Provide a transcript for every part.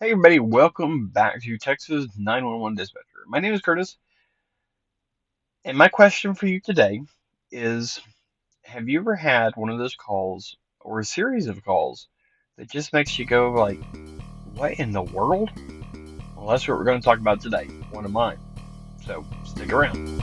Hey everybody, welcome back to Texas 911 Dispatcher. My name is Curtis, and my question for you today is, have you ever had one of those calls or a series of calls that just makes you go like, what in the world? Well, that's what we're going to talk about today, one of mine. So stick around.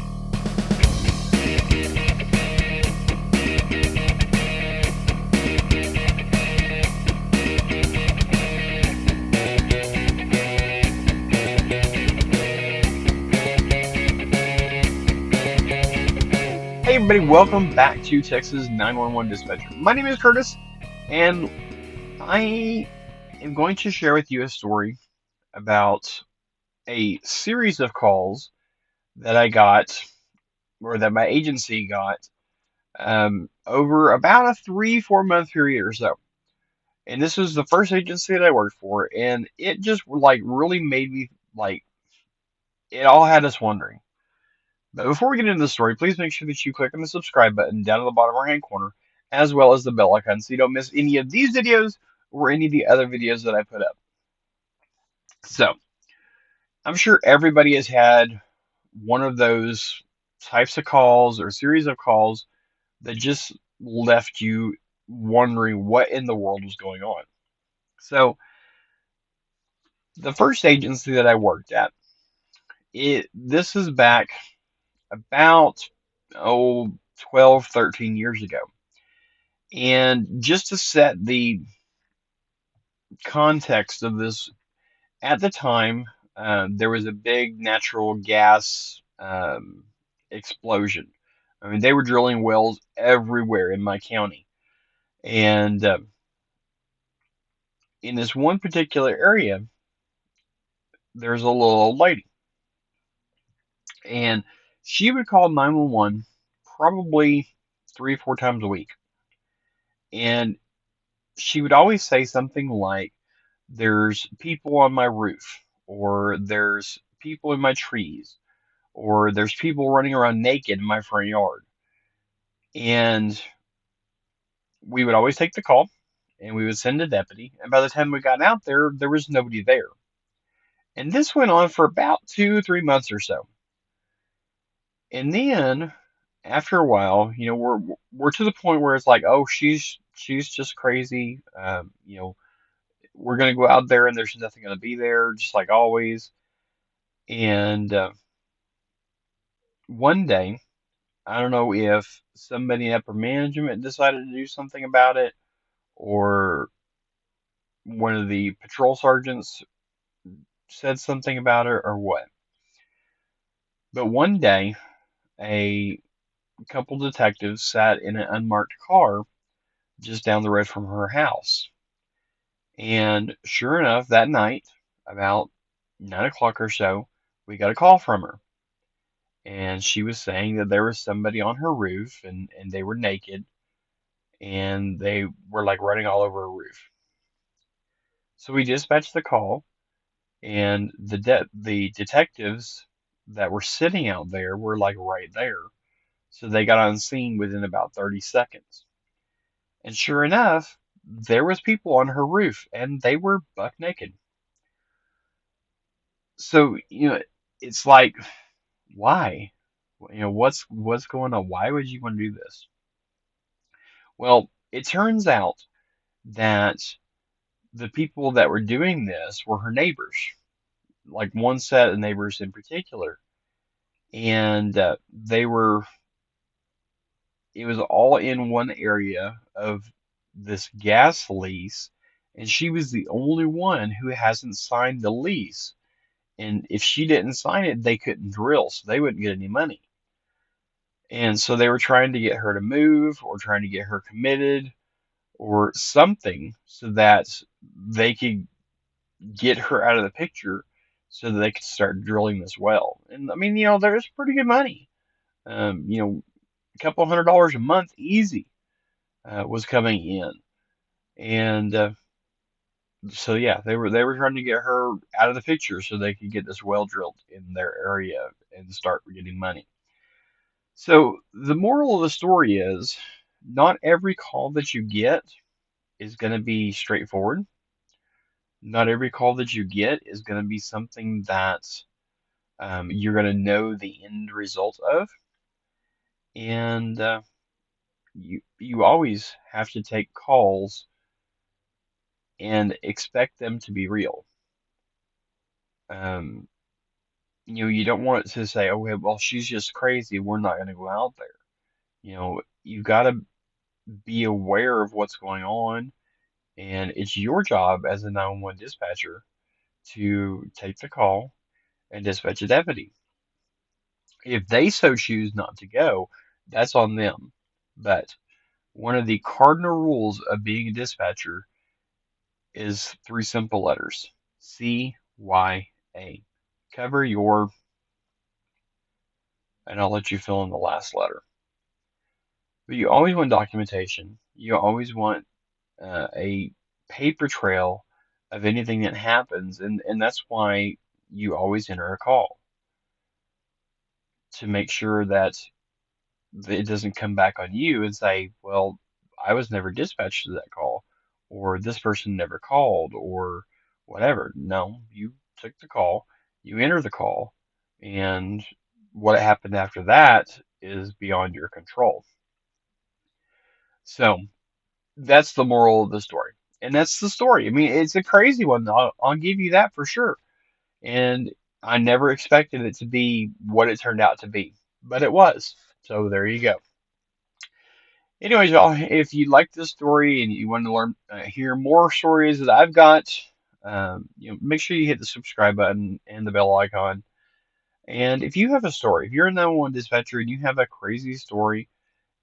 Hey everybody, welcome back to Texas 911 Dispatcher. My name is Curtis, and I am going to share with you a story about a series of calls that I got or that my agency got over about a 3, 4 month period or so. And this was the first agency that I worked for, and it just like really made me like it all had us wondering. But before we get into the story, please make sure that you click on the subscribe button down at the bottom right hand corner, as well as the bell icon, so you don't miss any of these videos or any of the other videos that I put up. So I'm sure everybody has had one of those types of calls or series of calls that just left you wondering what in the world was going on. So, the first agency that I worked at, this is back about oh 12, 13 years ago. And just to set the context of this, at the time, there was a big natural gas explosion. I mean, they were drilling wells everywhere in my county. And in this one particular area, there's a little old lady, and she would call 911 probably 3, 4 times a week. And she would always say something like, there's people on my roof, or there's people in my trees, or there's people running around naked in my front yard. And we would always take the call and we would send a deputy. And by the time we got out there, there was nobody there. And this went on for about 2, 3 months or so. And then after a while, we're to the point where it's like, oh, she's just crazy. We're gonna go out there and there's nothing gonna be there, just like always. And one day, I don't know if somebody in upper management decided to do something about it, or one of the patrol sergeants said something about it, or what. But one day, a couple detectives sat in an unmarked car just down the road from her house. And sure enough, that night, about 9 o'clock or so, we got a call from her. And she was saying that there was somebody on her roof, and they were naked and they were like running all over her roof. So we dispatched the call, and the detectives that were sitting out there were like right there. So they got on scene within about 30 seconds. And sure enough, there was people on her roof and they were buck naked. So, it's like, why? What's going on? Why would you want to do this? Well, it turns out that the people that were doing this were her neighbors, like one set of neighbors in particular. And it was all in one area of this gas lease, and she was the only one who hasn't signed the lease. And if she didn't sign it, they couldn't drill, so they wouldn't get any money. And so they were trying to get her to move or trying to get her committed or something so that they could get her out of the picture so that they could start drilling this well. And I mean, there's pretty good money. A couple $100 a month easy was coming in. And so yeah, they were trying to get her out of the picture so they could get this well drilled in their area and start getting money. So the moral of the story is not every call that you get is going to be straightforward. Not every call that you get is going to be something that you're going to know the end result of, and you always have to take calls and expect them to be real. Um, you don't want to say, "Oh, well, she's just crazy. We're not going to go out there." You've got to be aware of what's going on, and it's your job as a 911 dispatcher to take the call and dispatch a deputy. If they so choose not to go, that's on them. But one of the cardinal rules of being a dispatcher is three simple letters: CYA. Cover your, and I'll let you fill in the last letter. But you always want documentation. You always want a paper trail of anything that happens, and that's why you always enter a call to make sure that it doesn't come back on you and say, well, I was never dispatched to that call, or this person never called, or whatever. No, you took the call, you enter the call, and what happened after that is beyond your control. So that's the moral of the story. And that's the story. I mean, it's a crazy one. I'll give you that for sure. And I never expected it to be what it turned out to be, but it was. So there you go. Anyways, y'all, if you like this story and you want to learn, hear more stories that I've got, make sure you hit the subscribe button and the bell icon. And if you have a story, if you're a 911 dispatcher and you have a crazy story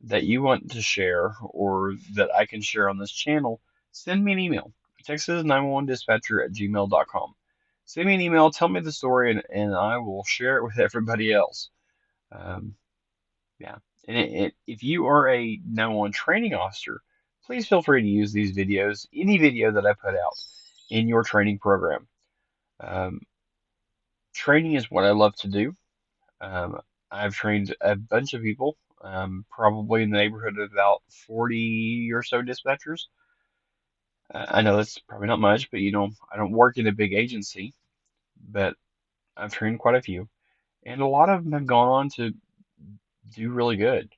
that you want to share or that I can share on this channel, send me an email. Texas911dispatcher@gmail.com. Send me an email, tell me the story, and I will share it with everybody else. Um, yeah. And if you are a 911 training officer, please feel free to use these videos, any video that I put out in your training program. Um, Training is what I love to do. Um, I've trained a bunch of people, probably in the neighborhood of about 40 or so dispatchers. I know that's probably not much, but I don't work in a big agency, but I've trained quite a few, and a lot of them have gone on to do really good.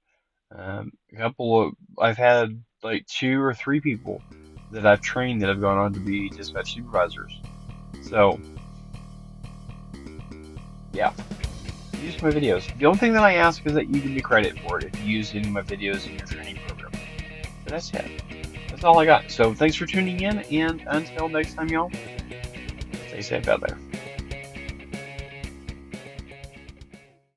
I've had like two or three people that I've trained that have gone on to be dispatch supervisors. So, yeah, use my videos. The only thing that I ask is that you give me credit for it if you use any of my videos in your training program. But that's it. That's all I got. So, thanks for tuning in, and until next time, y'all, stay safe out there.